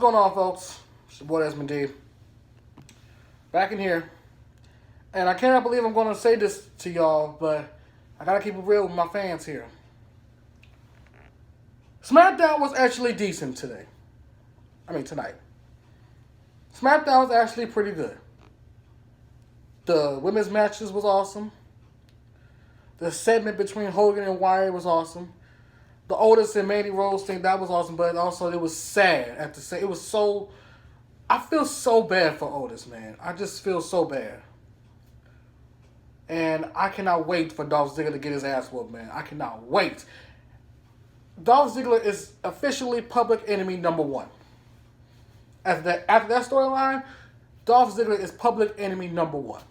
going on, folks? It's your boy Desmond D. Back in here. And I cannot believe I'm going to say this to y'all, but I got to keep it real with my fans here. SmackDown was actually decent today. Tonight. SmackDown was actually pretty good. The women's matches was awesome. The segment between Hogan and Wyatt was awesome. The Otis and Mandy Rose thing, that was awesome, but also it was sad at the same. It was so. I feel so bad for Otis, man. I just feel so bad. And I cannot wait for Dolph Ziggler to get his ass whooped, man. I cannot wait. Dolph Ziggler is officially public enemy number one. After that storyline, Dolph Ziggler is public enemy number one.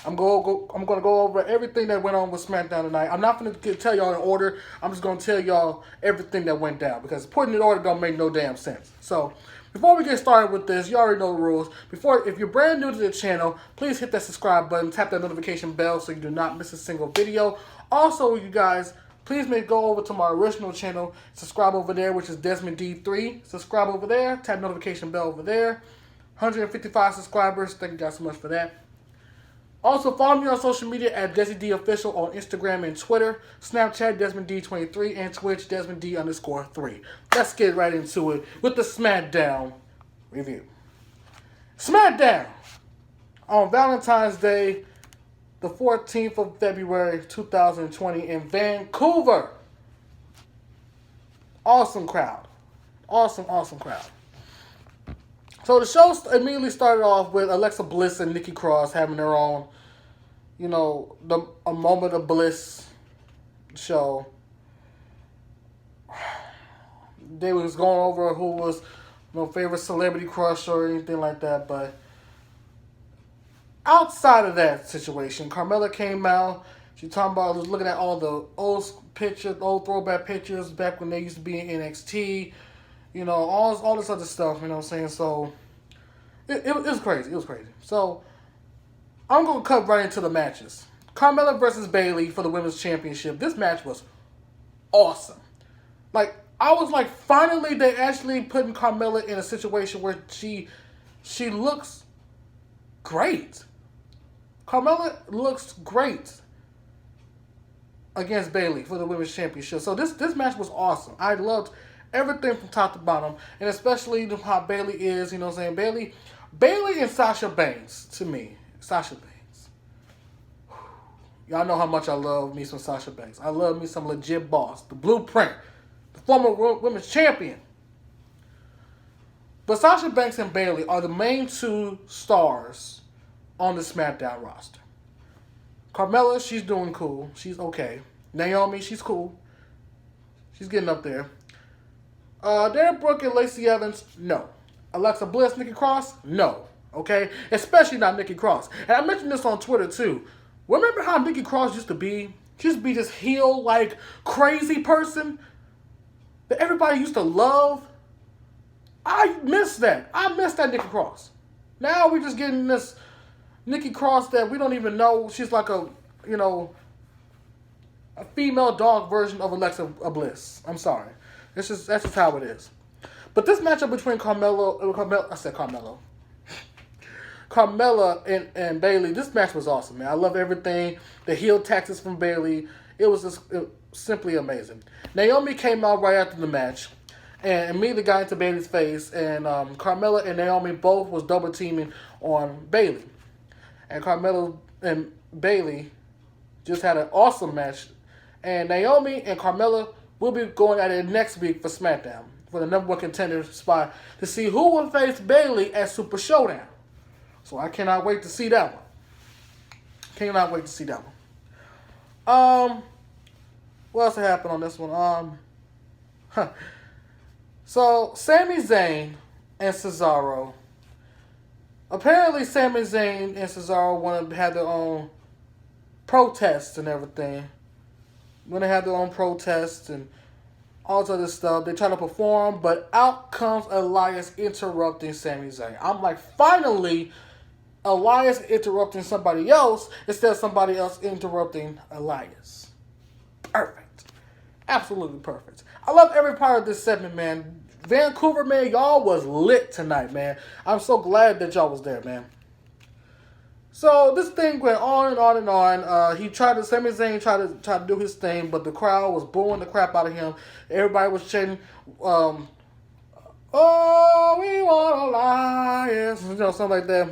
I'm going to go over everything that went on with SmackDown tonight. I'm not going to tell y'all in order. I'm just going to tell y'all everything that went down because putting it in order don't make no damn sense. So, before we get started with this, you already know the rules. If you're brand new to the channel, please hit that subscribe button, tap that notification bell so you do not miss a single video. Also, you guys, please go over to my original channel, subscribe over there, which is Desmond D3. Subscribe over there, tap notification bell over there. 155 subscribers. Thank you guys so much for that. Also, follow me on social media at DesiDOfficial on Instagram and Twitter, Snapchat DesmondD23, and Twitch DesmondD_3. Let's get right into it with the SmackDown review. SmackDown on Valentine's Day, the 14th of February 2020 in Vancouver. Awesome crowd. Awesome crowd. So the show immediately started off with Alexa Bliss and Nikki Cross having their own, a moment of bliss show. They was going over who was favorite celebrity crush or anything like that, but outside of that situation, Carmella came out. She talking about looking at all the old throwback pictures back when they used to be in NXT. All this other stuff, you know what I'm saying? So, it was crazy. It was crazy. So, I'm going to cut right into the matches. Carmella versus Bayley for the Women's Championship. This match was awesome. I was like, finally, they actually putting Carmella in a situation where she looks great. Carmella looks great against Bayley for the Women's Championship. So, this match was awesome. I loved everything from top to bottom, and especially how Bayley is, Bayley and Sasha Banks, to me. Sasha Banks. Y'all know how much I love me some Sasha Banks. I love me some legit boss. The Blueprint. The former women's champion. But Sasha Banks and Bayley are the main two stars on the SmackDown roster. Carmella, she's doing cool. She's okay. Naomi, she's cool. She's getting up there. Darren Brooke and Lacey Evans, no. Alexa Bliss, Nikki Cross, no. Okay? Especially not Nikki Cross. And I mentioned this on Twitter too. Remember how Nikki Cross used to be? She used to be this heel, crazy person that everybody used to love. I miss that. I miss that Nikki Cross. Now we're just getting this Nikki Cross that we don't even know. She's like a female dog version of Alexa Bliss. I'm sorry. That's just how it is. But this matchup between Carmella and Bayley, this match was awesome, man. I love everything. The heel tactics from Bayley, it was simply amazing. Naomi came out right after the match and immediately got into Bayley's face, and Carmella and Naomi both was double teaming on Bayley. And Carmella and Bayley just had an awesome match. And Naomi and Carmella will be going at it next week for SmackDown for the number one contender spot to see who will face Bayley at Super Showdown. So I cannot wait to see that one. Cannot wait to see that one. What else happened on this one? So Sami Zayn and Cesaro. Apparently, Sami Zayn and Cesaro want to have their own protests and everything. When they have their own protests and all this other stuff, they try to perform, but out comes Elias interrupting Sami Zayn. I'm like, finally, Elias interrupting somebody else instead of somebody else interrupting Elias. Perfect. Absolutely perfect. I love every part of this segment, man. Vancouver, man, y'all was lit tonight, man. I'm so glad that y'all was there, man. So this thing went on and on and on. Sami Zayn tried to do his thing, but the crowd was booing the crap out of him. Everybody was chanting, "Oh, we want alliance," something like that.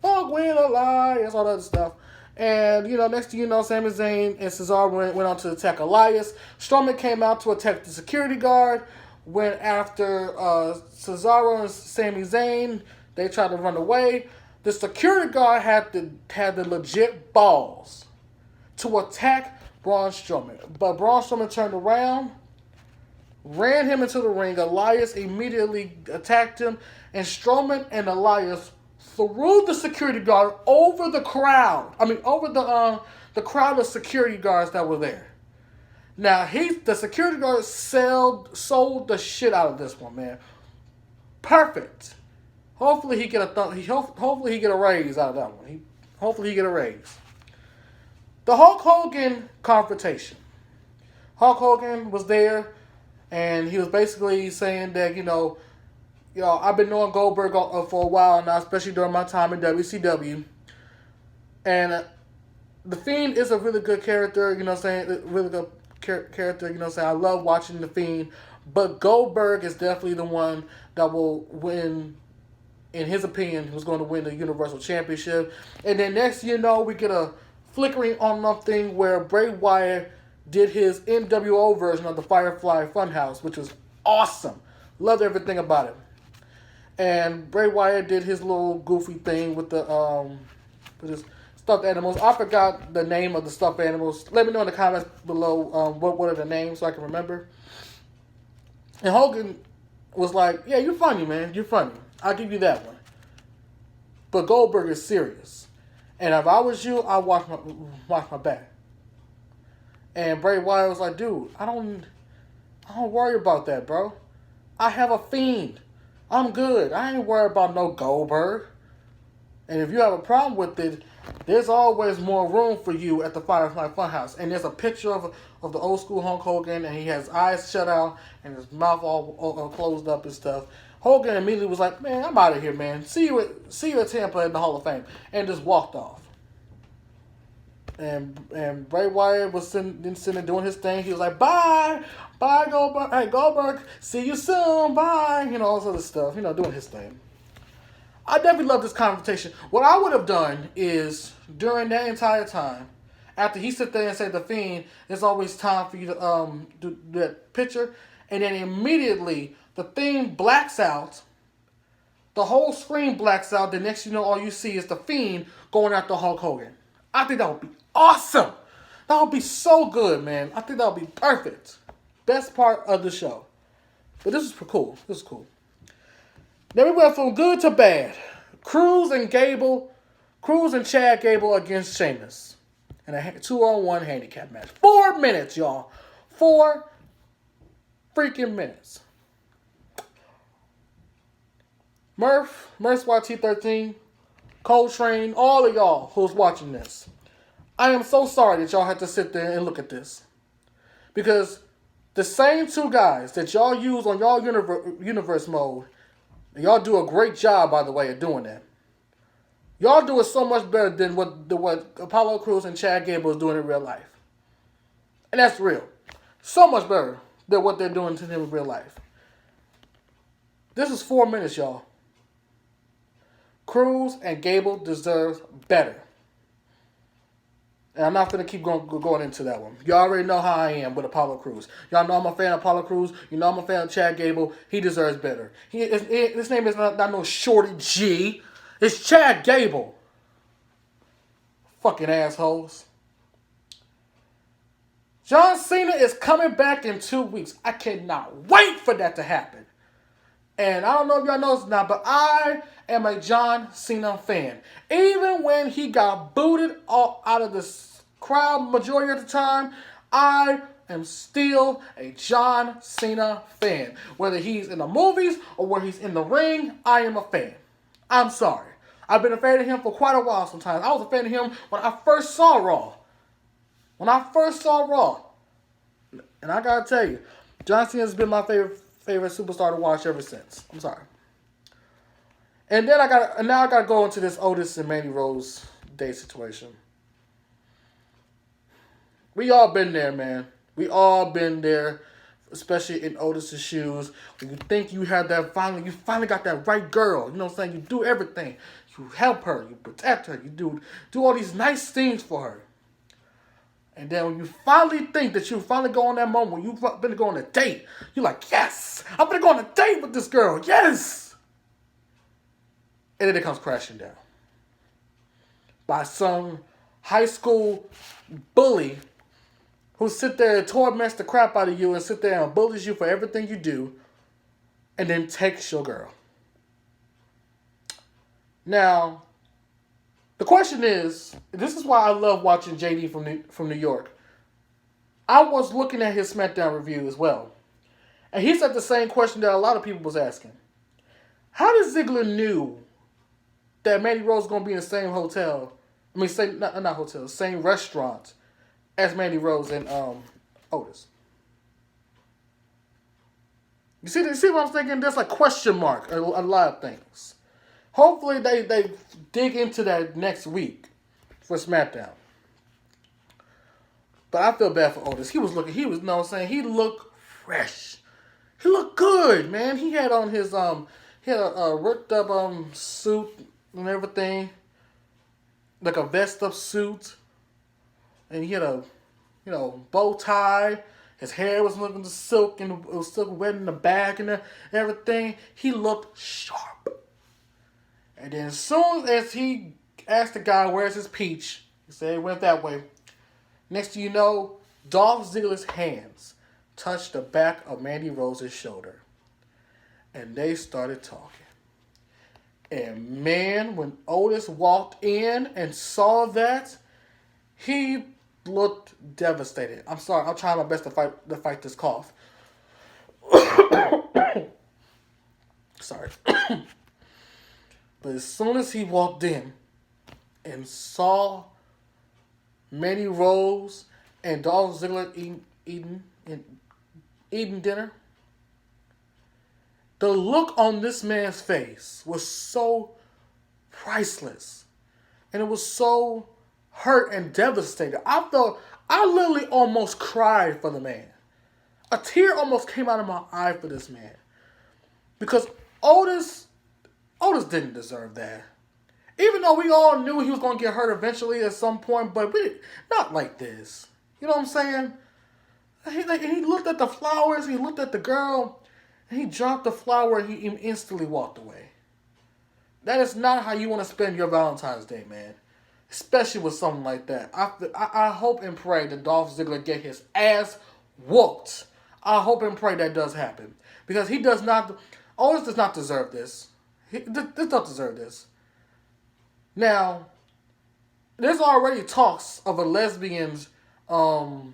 "Fuck with Elias," all that other stuff. And, next thing you know, Sami Zayn and Cesaro went on to attack Elias. Strowman came out to attack the security guard. Went after Cesaro and Sami Zayn. They tried to run away. The security guard had the legit balls to attack Braun Strowman. But Braun Strowman turned around, ran him into the ring. Elias immediately attacked him. And Strowman and Elias threw the security guard over the crowd. Over the crowd of security guards that were there. Now the security guard sold the shit out of this one, man. Perfect. Hopefully he get a raise out of that one. Hopefully he get a raise. The Hulk Hogan confrontation. Hulk Hogan was there, and he was basically saying that I've been knowing Goldberg for a while now, especially during my time in WCW. And The Fiend is a really good character, really good character, I love watching The Fiend. But Goldberg is definitely the one that will win, in his opinion, who's going to win the Universal Championship. And then next we get a flickering on off thing where Bray Wyatt did his NWO version of the Firefly Funhouse, which was awesome. Loved everything about it. And Bray Wyatt did his little goofy thing with his stuffed animals. I forgot the name of the stuffed animals. Let me know in the comments below what are the names so I can remember. And Hogan was like, "Yeah, you're funny, man. You're funny. I'll give you that one. But Goldberg is serious. And if I was you, I'd watch my back." And Bray Wyatt was like, "Dude, I don't worry about that, bro. I have a Fiend. I'm good. I ain't worried about no Goldberg. And if you have a problem with it, there's always more room for you at the Firefly Funhouse." And there's a picture of the old school Hulk Hogan, and he has eyes shut out and his mouth all closed up and stuff. Hogan immediately was like, "Man, I'm out of here, man. See you at Tampa in the Hall of Fame," and just walked off. And Bray Wyatt was sitting doing his thing. He was like, "Bye Goldberg. Hey Goldberg, see you soon. Bye." All this other stuff. Doing his thing. I definitely love this confrontation. What I would have done is, during that entire time, after he sit there and said, "The Fiend, it's always time for you to do that picture," and then immediately the thing blacks out, the whole screen blacks out. The next all you see is the Fiend going after Hulk Hogan. I think that would be awesome. That would be so good, man. I think that would be perfect. Best part of the show. But this is cool. This is cool. Then we went from good to bad. Cruz and Chad Gable against Sheamus in a 2-on-1 handicap match. 4 minutes, y'all. 4 freaking minutes. Murph YT13, Coltrane, all of y'all who's watching this. I am so sorry that y'all had to sit there and look at this. Because the same 2 guys that y'all use on y'all universe mode, y'all do a great job, by the way, of doing that. Y'all do it so much better than what Apollo Crews and Chad Gable is doing in real life. And that's real. So much better than what they're doing to him in real life. This is 4 minutes, y'all. Crews and Gable deserves better. And I'm not going to keep going into that one. Y'all already know how I am with Apollo Crews. Y'all know I'm a fan of Apollo Crews. You know I'm a fan of Chad Gable. He deserves better. His name is not no Shorty G. It's Chad Gable. Fucking assholes. John Cena is coming back in 2 weeks. I cannot wait for that to happen. And I don't know if y'all know this now, but I am a John Cena fan. Even when he got booted out of the crowd majority of the time, I am still a John Cena fan. Whether he's in the movies or where he's in the ring, I am a fan. I'm sorry. I've been a fan of him for quite a while sometimes. I was a fan of him when I first saw Raw. And I gotta tell you, John Cena has been my favorite superstar to watch ever since. I'm sorry. And then now I gotta go into this Otis and Mandy Rose Day situation. We all been there, man. We all been there, especially in Otis's shoes. When you think you have that you finally got that right girl. You know what I'm saying? You do everything. You help her. You protect her. You do all these nice things for her. And then when you finally think that you finally go on that moment when you've been to go on a date, you're like, yes, I'm gonna go on a date with this girl. Yes. And then it comes crashing down by some high school bully who sit there and torments the crap out of you and sit there and bullies you for everything you do and then takes your girl. Now, the question is, this is why I love watching JD from New York. I was looking at his SmackDown review as well. And he said the same question that a lot of people was asking. How did Ziggler knew that Mandy Rose was going to be in the same hotel, not hotel, same restaurant as Mandy Rose and Otis? You see what I'm thinking? There's like question mark a lot of things. Hopefully they dig into that next week for SmackDown. But I feel bad for Otis. He looked fresh. He looked good, man. He had on his he had a ripped up suit and everything, like a vest up suit, and he had a bow tie. His hair was looking the silk and it was still wet in the back and everything. He looked sharp. And then as soon as he asked the guy, where's his peach? He said it went that way. Next thing you know, Dolph Ziggler's hands touched the back of Mandy Rose's shoulder. And they started talking. And man, when Otis walked in and saw that, he looked devastated. I'm sorry, I'm trying my best to fight this cough. Sorry. But as soon as he walked in and saw Mandy Rose and Dolph Ziggler eating dinner, the look on this man's face was so priceless. And it was so hurt and devastated. I literally almost cried for the man. A tear almost came out of my eye for this man. Because Otis didn't deserve that. Even though we all knew he was going to get hurt eventually at some point, but not like this. You know what I'm saying? He looked at the flowers, he looked at the girl, and he dropped the flower and he instantly walked away. That is not how you want to spend your Valentine's Day, man. Especially with something like that. I hope and pray that Dolph Ziggler get his ass whooped. I hope and pray that does happen. Because Otis does not deserve this. He does not deserve this. Now, there's already talks of a lesbian's storyline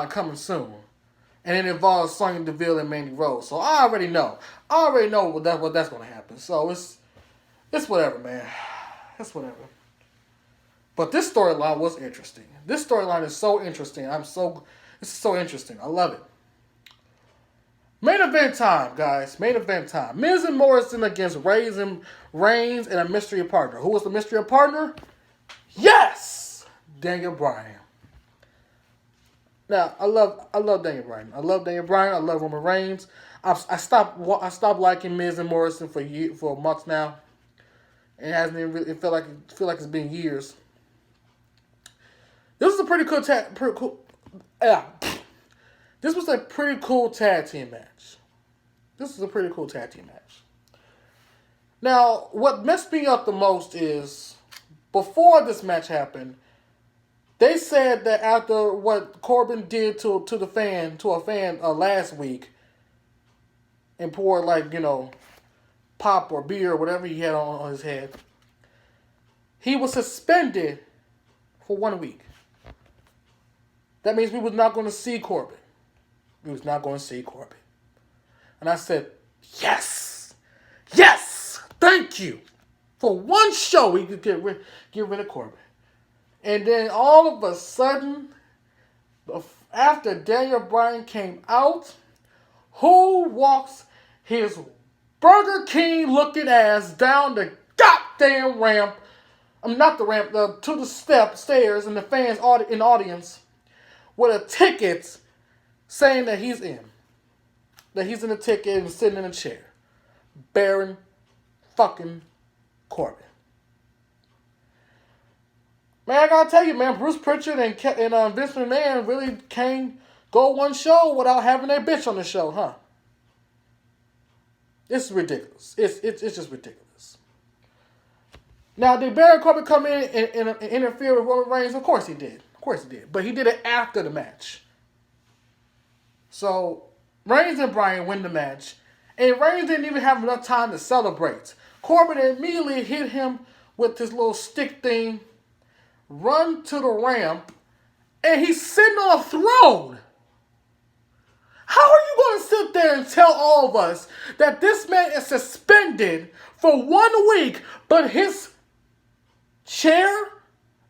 coming soon. And it involves Sonya Deville and Mandy Rose. So I already know. What that's going to happen. So it's whatever, man. It's whatever. But this storyline was interesting. This storyline is so interesting. It's so interesting. I love it. Main event time, guys. Main event time. Miz and Morrison against Reigns and a mystery partner. Who was the mystery partner? Yes! Daniel Bryan. Now, I love Daniel Bryan. I love Daniel Bryan. I love Roman Reigns. I stopped liking Miz and Morrison for months now. It hasn't even really, it feel like it's been years. This was a pretty cool This was a pretty cool tag team match. Now, what messed me up the most is, before this match happened, they said that after what Corbin did to a fan last week, and poured pop or beer or whatever he had on his head, he was suspended for 1 week. That means we was not going to see Corbin. And I said, yes, thank you. For one show, we could get rid of Corbin. And then all of a sudden, after Daniel Bryan came out, who walks his Burger King looking ass down the goddamn ramp? Not the ramp, to the stairs, and the fans in the audience with a ticket saying that he's in. That he's in the ticket and sitting in a chair. Baron fucking Corbin. Man, I gotta tell you, man, Bruce Pritchard and Vince McMahon really can't go one show without having their bitch on the show, huh? It's ridiculous. It's just ridiculous. Now, did Baron Corbin come in and interfere with Roman Reigns? Of course he did. Of course he did. But he did it after the match. So, Reigns and Bryan win the match. And Reigns didn't even have enough time to celebrate. Corbin immediately hit him with this little stick thing, run to the ramp, and he's sitting on a throne. How are you going to sit there and tell all of us that this man is suspended for 1 week, but his chair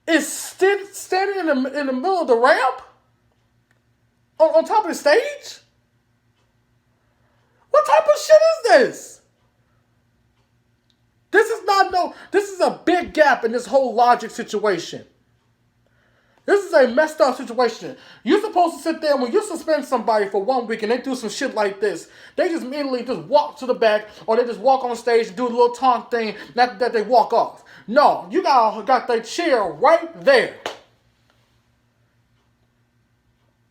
is standing in the middle of the ramp? On top of the stage? What type of shit is this? This is a big gap in this whole logic situation. This is a messed up situation. You're supposed to sit there when you suspend somebody for 1 week and they do some shit like this. They just immediately just walk to the back or they just walk on stage and do a little taunt thing that they walk off. No, you got their chair right there.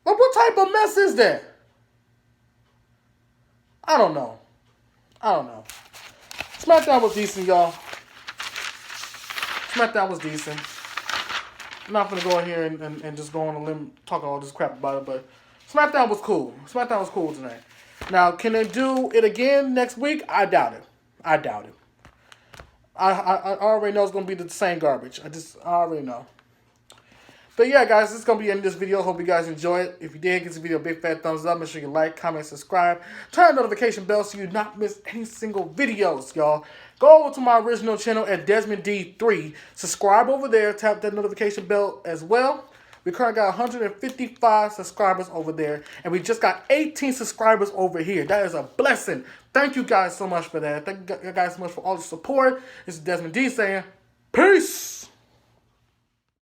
But what type of mess is that? I don't know. SmackDown was decent, y'all. SmackDown was decent. I'm not going to go in here and just go on a limb talk all this crap about it, but SmackDown was cool. SmackDown was cool tonight. Now, can they do it again next week? I doubt it. I already know it's going to be the same garbage. I already know. But yeah, guys, this is going to be the end of this video. Hope you guys enjoy it. If you did, give this video a big fat thumbs up. Make sure you like, comment, subscribe. Turn the notification bell so you not miss any single videos, y'all. Go over to my original channel at Desmond D3. Subscribe over there. Tap that notification bell as well. We currently got 155 subscribers over there. And we just got 18 subscribers over here. That is a blessing. Thank you guys so much for that. Thank you guys so much for all the support. This is Desmond D saying, peace.